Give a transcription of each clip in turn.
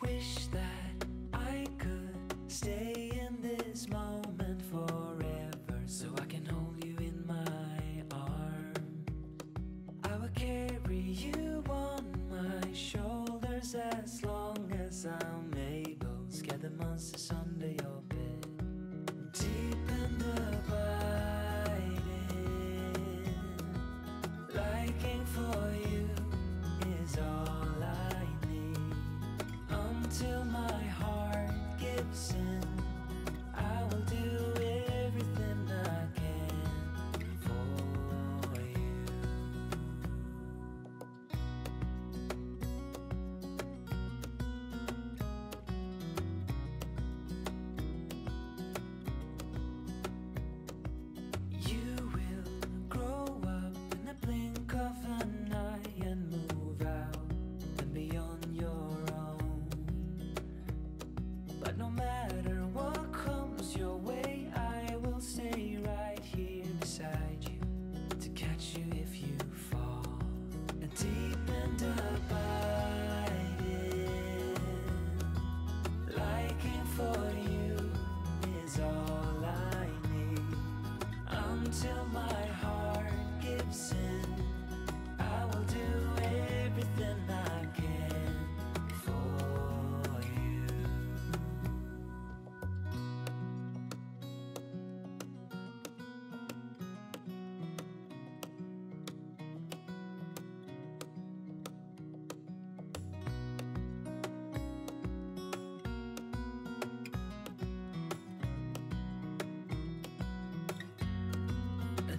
Wish that I could stay in this moment forever, so I can hold you in my arms. I will carry you on my shoulders as long as I'm able. Scare the monsters under your bed. Deep and abiding, liking for you is all I need. Until my heart gives in, I will do everything I can for you. You will grow up in the blink of an eye and move out and beyond your own. But no matter what comes your way, I will stay right here beside you to catch you if you fall. And deep and abiding, liking for you is all I need. Until my heart gives in, I will do everything I can for you.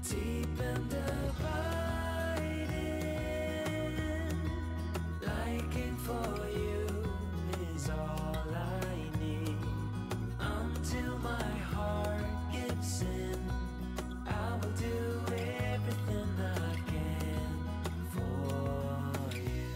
Deep and abiding, liking for you is all I need. Until my heart gives in, I will do everything I can for you.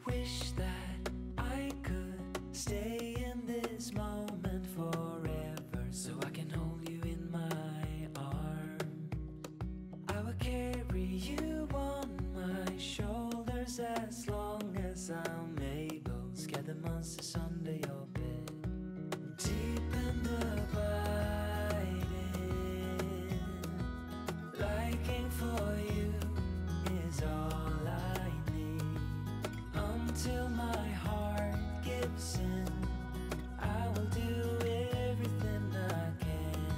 Wish that I could stay in this moment forever, so I can hold you in my arms. I will carry you on my shoulders as long as I'm able. Scare the monsters under your bed. Deep and abiding, liking for you is all I need. Until my heart gives in, I will do everything I can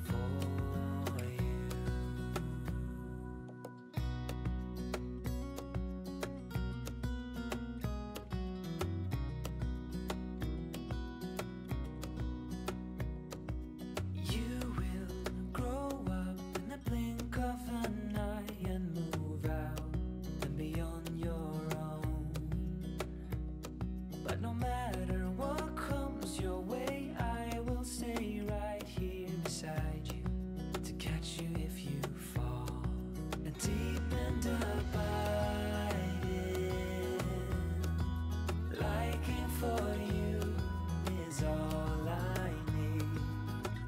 for you. You will grow up in the blink of an eye and move out and beyond your own. But no matter what comes your way, I will stay right here beside you to catch you if you fall. And deep and abiding, liking for you is all I need.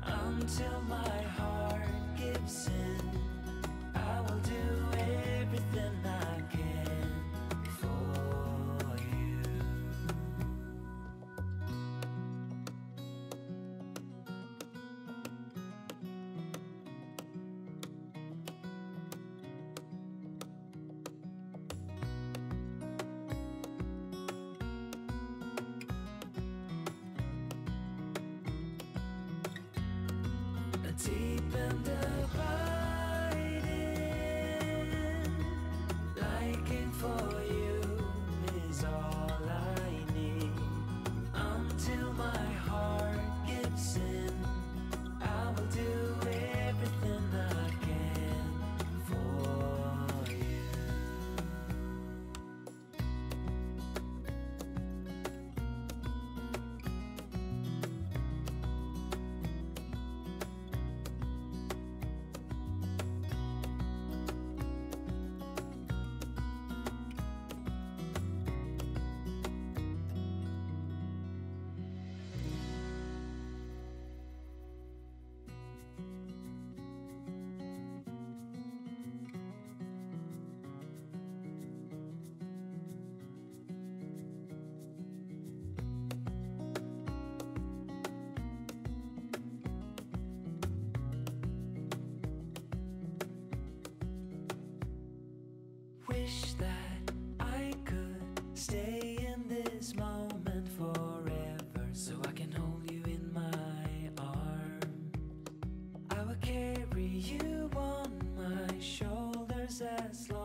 Until my heart gives in, I will do everything I can for you. Deep and abiding, liking for you is all I need. Until my heart gives in, I will do everything I can wish that I could stay in this moment forever, so I can hold you in my arm. I will carry you on my shoulders as long